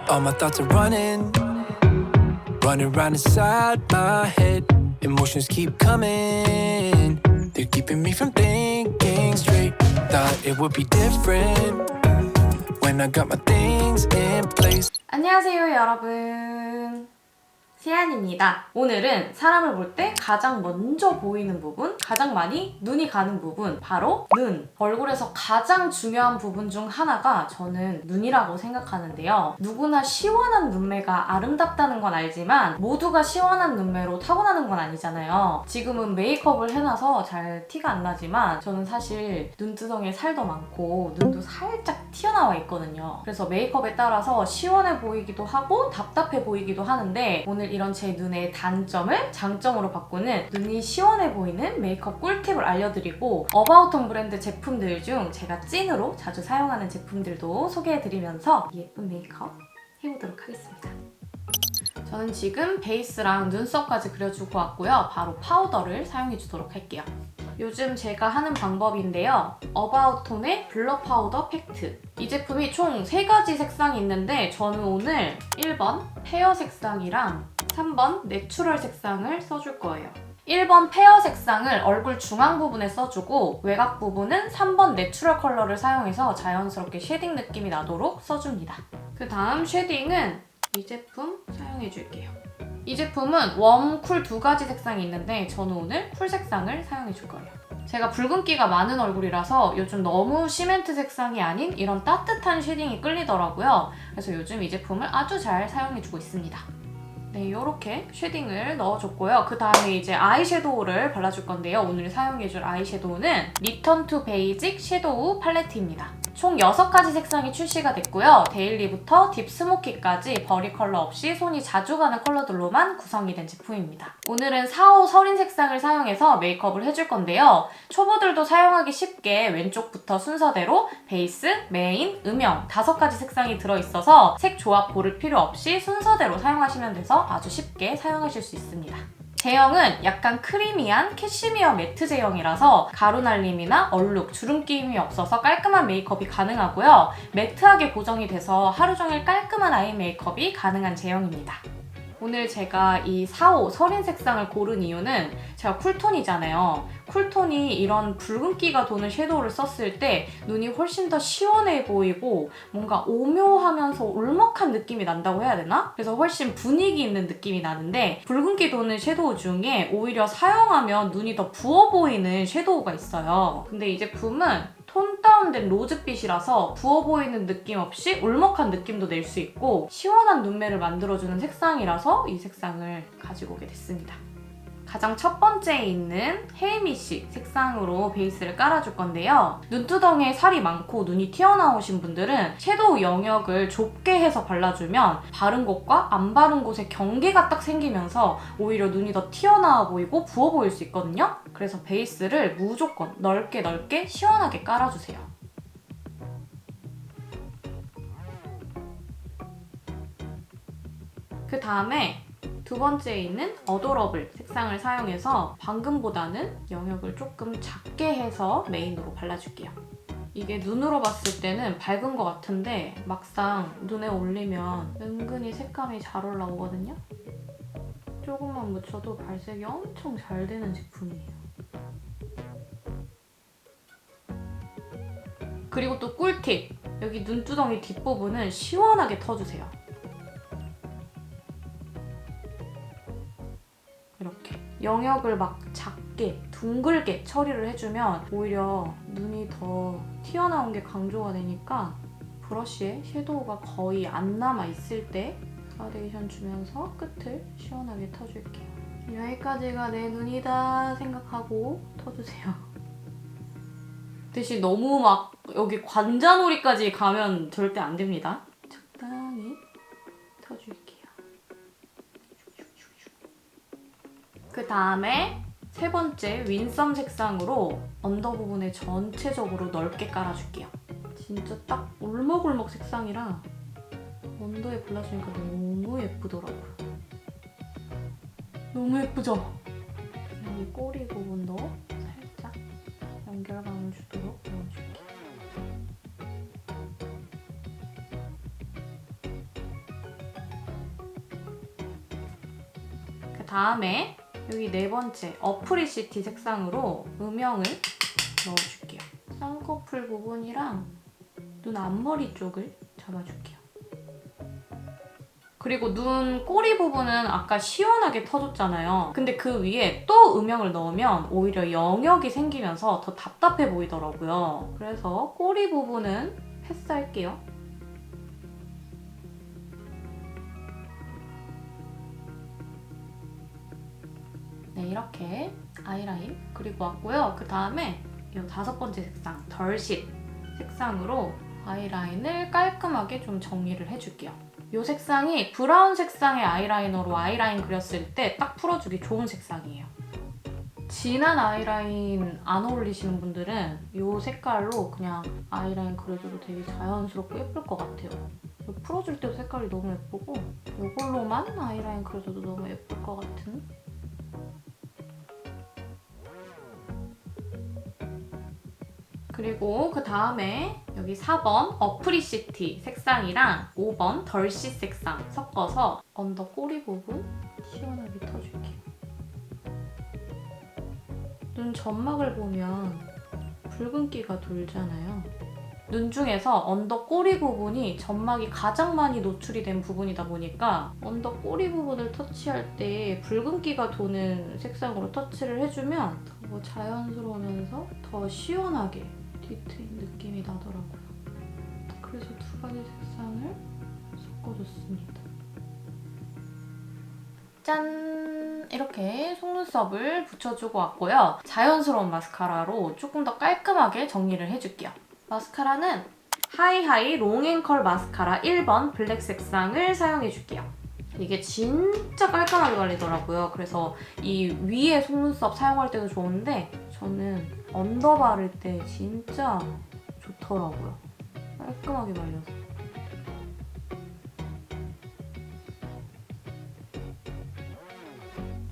All my thoughts are running round inside my head. Emotions keep coming, they're keeping me from thinking straight. Thought it would be different when I got my things in place. 안녕하세요 여러분, 세안입니다. 오늘은 사람을 볼 때 가장 먼저 보이는 부분, 가장 많이 눈이 가는 부분, 바로 눈. 얼굴에서 가장 중요한 부분 중 하나가 저는 눈이라고 생각하는데요. 누구나 시원한 눈매가 아름답다는 건 알지만 모두가 시원한 눈매로 타고나는 건 아니잖아요. 지금은 메이크업을 해놔서 잘 티가 안 나지만 저는 사실 눈두덩이에 살도 많고 눈도 살짝 튀어나와 있거든요. 그래서 메이크업에 따라서 시원해 보이기도 하고 답답해 보이기도 하는데 오늘 이런 제 눈의 단점을 장점으로 바꾸는 눈이 시원해 보이는 메이크업 꿀팁을 알려드리고 어바웃홈 브랜드 제품들 중 제가 찐으로 자주 사용하는 제품들도 소개해드리면서 예쁜 메이크업 해보도록 하겠습니다. 저는 지금 베이스랑 눈썹까지 그려주고 왔고요. 바로 파우더를 사용해주도록 할게요. 요즘 제가 하는 방법인데요. 어바웃홈의 블러 파우더 팩트. 이 제품이 총 3가지 색상이 있는데 저는 오늘 1번 페어 색상이랑 3번 내추럴 색상을 써줄 거예요. 1번 페어 색상을 얼굴 중앙 부분에 써주고 외곽 부분은 3번 내추럴 컬러를 사용해서 자연스럽게 쉐딩 느낌이 나도록 써줍니다. 그 다음 쉐딩은 이 제품 사용해줄게요. 이 제품은 웜, 쿨 2가지 색상이 있는데 저는 오늘 쿨 색상을 사용해줄 거예요. 제가 붉은기가 많은 얼굴이라서 요즘 너무 시멘트 색상이 아닌 이런 따뜻한 쉐딩이 끌리더라고요. 그래서 요즘 이 제품을 아주 잘 사용해주고 있습니다. 네, 이렇게 쉐딩을 넣어줬고요. 그 다음에 이제 아이섀도우를 발라줄 건데요. 오늘 사용해줄 아이섀도우는 리턴 투 베이직 섀도우 팔레트입니다. 총 6가지 색상이 출시가 됐고요. 데일리부터 딥 스모키까지 버리 컬러 없이 손이 자주 가는 컬러들로만 구성이 된 제품입니다. 오늘은 4호 서린 색상을 사용해서 메이크업을 해줄 건데요. 초보들도 사용하기 쉽게 왼쪽부터 순서대로 베이스, 메인, 음영 5가지 색상이 들어있어서 색 조합 고를 필요 없이 순서대로 사용하시면 돼서 아주 쉽게 사용하실 수 있습니다. 제형은 약간 크리미한 캐시미어 매트 제형이라서 가루 날림이나 얼룩, 주름 끼임이 없어서 깔끔한 메이크업이 가능하고요. 매트하게 고정이 돼서 하루 종일 깔끔한 아이 메이크업이 가능한 제형입니다. 오늘 제가 이 4호 서린 색상을 고른 이유는 제가 쿨톤이잖아요. 쿨톤이 이런 붉은기가 도는 섀도우를 썼을 때 눈이 훨씬 더 시원해 보이고 뭔가 오묘하면서 울먹한 느낌이 난다고 해야 되나? 그래서 훨씬 분위기 있는 느낌이 나는데 붉은기 도는 섀도우 중에 오히려 사용하면 눈이 더 부어 보이는 섀도우가 있어요. 근데 이 제품은 톤 다운된 로즈빛이라서 부어 보이는 느낌 없이 울먹한 느낌도 낼 수 있고 시원한 눈매를 만들어주는 색상이라서 이 색상을 가지고 오게 됐습니다. 가장 첫 번째에 있는 헬미시 색상으로 베이스를 깔아줄 건데요. 눈두덩이에 살이 많고 눈이 튀어나오신 분들은 섀도우 영역을 좁게 해서 발라주면 바른 곳과 안 바른 곳의 경계가 딱 생기면서 오히려 눈이 더 튀어나와 보이고 부어 보일 수 있거든요. 그래서 베이스를 무조건 넓게 시원하게 깔아주세요. 그 다음에 두 번째에 있는 어도러블 색상을 사용해서 방금보다는 영역을 조금 작게 해서 메인으로 발라줄게요. 이게 눈으로 봤을 때는 밝은 것 같은데 막상 눈에 올리면 은근히 색감이 잘 올라오거든요? 조금만 묻혀도 발색이 엄청 잘 되는 제품이에요. 그리고 또 꿀팁! 여기 눈두덩이 뒷부분은 시원하게 터주세요. 이렇게 영역을 막 작게 둥글게 처리를 해주면 오히려 눈이 더 튀어나온 게 강조가 되니까 브러쉬에 섀도우가 거의 안 남아있을 때 파운데이션 주면서 끝을 시원하게 터줄게요. 여기까지가 내 눈이다 생각하고 터주세요. 대신 너무 막 여기 관자놀이까지 가면 절대 안 됩니다. 적당히 터줄게요. 그 다음에 세 번째 윈썸 색상으로 언더 부분에 전체적으로 넓게 깔아줄게요. 진짜 딱 울먹울먹 색상이라 언더에 발라주니까 너무 예쁘더라고요. 너무 예쁘죠? 여기 꼬리 부분도 살짝 연결감을 주도록 넣어줄게요. 다음에 여기 네 번째 어프리시티 색상으로 음영을 넣어줄게요. 쌍꺼풀 부분이랑 눈 앞머리 쪽을 잡아줄게요. 그리고 눈 꼬리 부분은 아까 시원하게 터졌잖아요. 근데 그 위에 또 음영을 넣으면 오히려 영역이 생기면서 더 답답해 보이더라고요. 그래서 꼬리 부분은 패스할게요. 네, 이렇게 아이라인 그리고 왔고요. 그 다음에 이 다섯 번째 색상, 덜씰 색상으로 아이라인을 깔끔하게 좀 정리를 해줄게요. 이 색상이 브라운 색상의 아이라이너로 아이라인 그렸을 때 딱 풀어주기 좋은 색상이에요. 진한 아이라인 안 어울리시는 분들은 이 색깔로 그냥 아이라인 그려줘도 되게 자연스럽고 예쁠 것 같아요. 풀어줄 때도 색깔이 너무 예쁘고 이걸로만 아이라인 그려줘도 너무 예쁠 것 같은. 그리고 그 다음에 여기 4번 어프리시티 색상이랑 5번 덜씰 색상 섞어서 언더 꼬리 부분 시원하게 터줄게요. 눈 점막을 보면 붉은기가 돌잖아요. 눈 중에서 언더 꼬리 부분이 점막이 가장 많이 노출이 된 부분이다 보니까 언더 꼬리 부분을 터치할 때 붉은기가 도는 색상으로 터치를 해주면 더 자연스러우면서 더 시원하게 디테일 느낌이 나더라고요. 그래서 두 가지 색상을 섞어줬습니다. 짠! 이렇게 속눈썹을 붙여주고 왔고요. 자연스러운 마스카라로 조금 더 깔끔하게 정리를 해줄게요. 마스카라는 하이하이 롱앤컬 마스카라 1번 블랙 색상을 사용해줄게요. 이게 진짜 깔끔하게 발리더라고요. 그래서 이 위에 속눈썹 사용할 때도 좋은데 저는 언더 바를 때 진짜 좋더라고요. 깔끔하게 발려서.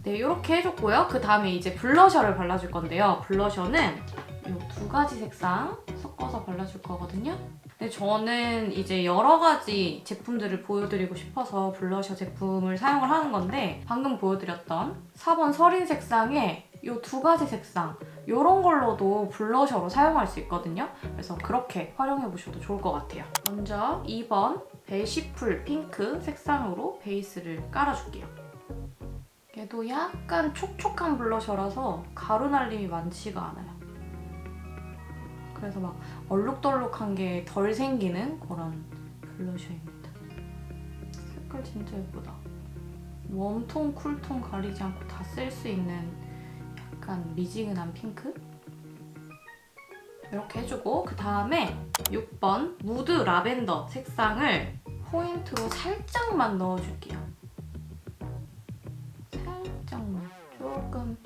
네, 이렇게 해줬고요. 그 다음에 이제 블러셔를 발라줄 건데요. 블러셔는 이 두 가지 색상 섞어서 발라줄 거거든요. 근데 저는 이제 여러 가지 제품들을 보여드리고 싶어서 블러셔 제품을 사용을 하는 건데 방금 보여드렸던 4번 서린 색상에 이 두 가지 색상 이런 걸로도 블러셔로 사용할 수 있거든요. 그래서 그렇게 활용해보셔도 좋을 것 같아요. 먼저 2번 베시풀 핑크 색상으로 베이스를 깔아줄게요. 얘도 약간 촉촉한 블러셔라서 가루 날림이 많지가 않아요. 그래서 막 얼룩덜룩한 게 덜 생기는 그런 블러셔입니다. 색깔 진짜 예쁘다. 웜톤, 쿨톤 가리지 않고 다 쓸 수 있는 약간 미지근한 핑크? 이렇게 해주고 그 다음에 6번 무드 라벤더 색상을 포인트로 살짝만 넣어줄게요. 살짝만. 조금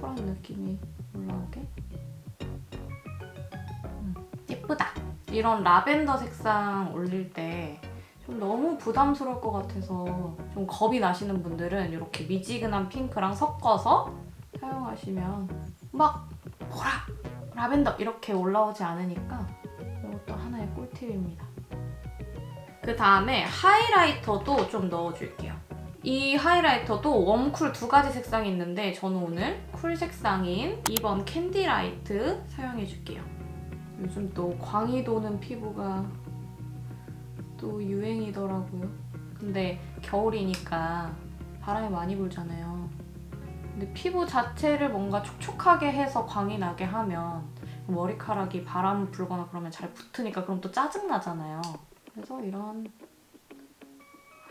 쿨한 느낌이 올라오게. 예쁘다! 이런 라벤더 색상 올릴 때 좀 너무 부담스러울 것 같아서 좀 겁이 나시는 분들은 이렇게 미지근한 핑크랑 섞어서 사용하시면 막 보라! 라벤더! 이렇게 올라오지 않으니까 이것도 하나의 꿀팁입니다. 그 다음에 하이라이터도 좀 넣어줄게요. 이 하이라이터도 웜쿨 두 가지 색상이 있는데 저는 오늘 쿨 색상인 2번 캔디라이트 사용해줄게요. 요즘 또 광이 도는 피부가 또 유행이더라고요. 근데 겨울이니까 바람이 많이 불잖아요. 근데 피부 자체를 뭔가 촉촉하게 해서 광이 나게 하면 머리카락이 바람 불거나 그러면 잘 붙으니까 그럼 또 짜증나잖아요. 그래서 이런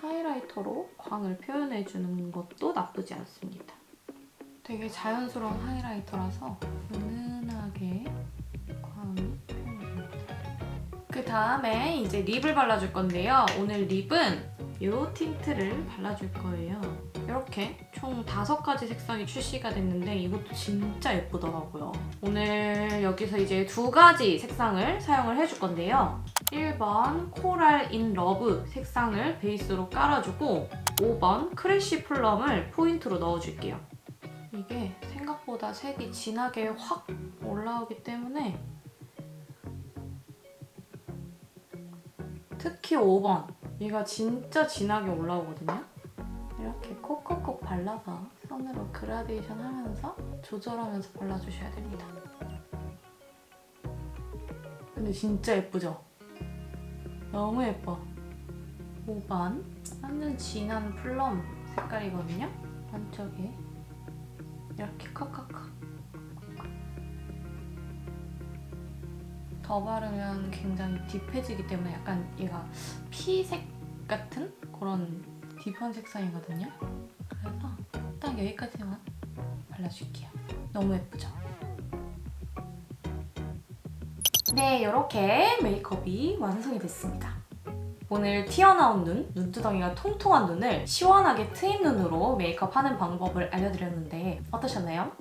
하이라이터로 광을 표현해주는 것도 나쁘지 않습니다. 되게 자연스러운 하이라이터라서 은은하게 광이 표현해줍니다. 그 다음에 이제 립을 발라줄 건데요. 오늘 립은 이 틴트를 발라줄 거예요. 이렇게 총 5가지 색상이 출시가 됐는데 이것도 진짜 예쁘더라고요. 오늘 여기서 이제 2가지 색상을 사용을 해줄 건데요. 1번 코랄 인 러브 색상을 베이스로 깔아주고 5번 크래쉬 플럼을 포인트로 넣어줄게요. 이게 생각보다 색이 진하게 확 올라오기 때문에 특히 5번 얘가 진짜 진하게 올라오거든요. 이렇게 콕콕콕 발라서 손으로 그라데이션 하면서 조절하면서 발라주셔야 됩니다. 근데 진짜 예쁘죠? 너무 예뻐. 5번 완전 진한 플럼 색깔이거든요. 안쪽에 이렇게 칵칵칵. 더 바르면 굉장히 딥해지기 때문에 약간 얘가 피색 같은 그런 딥한 색상이거든요. 그래서 딱 여기까지만 발라줄게요. 너무 예쁘죠? 네, 이렇게 메이크업이 완성이 됐습니다. 오늘 튀어나온 눈, 눈두덩이가 통통한 눈을 시원하게 트임 눈으로 메이크업하는 방법을 알려드렸는데 어떠셨나요?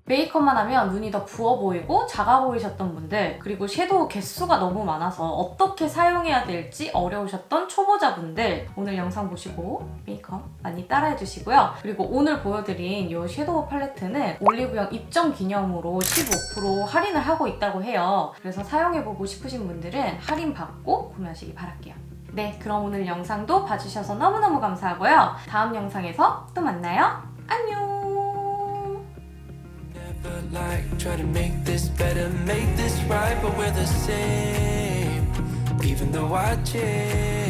메이크업만 하면 눈이 더 부어 보이고 작아 보이셨던 분들, 그리고 섀도우 개수가 너무 많아서 어떻게 사용해야 될지 어려우셨던 초보자분들 오늘 영상 보시고 메이크업 많이 따라해 주시고요. 그리고 오늘 보여드린 이 섀도우 팔레트는 올리브영 입점 기념으로 15% 할인을 하고 있다고 해요. 그래서 사용해보고 싶으신 분들은 할인 받고 구매하시기 바랄게요. 네, 그럼 오늘 영상도 봐주셔서 너무너무 감사하고요. 다음 영상에서 또 만나요. 안녕! Like try to make this better, make this right, but we're the same. Even though I change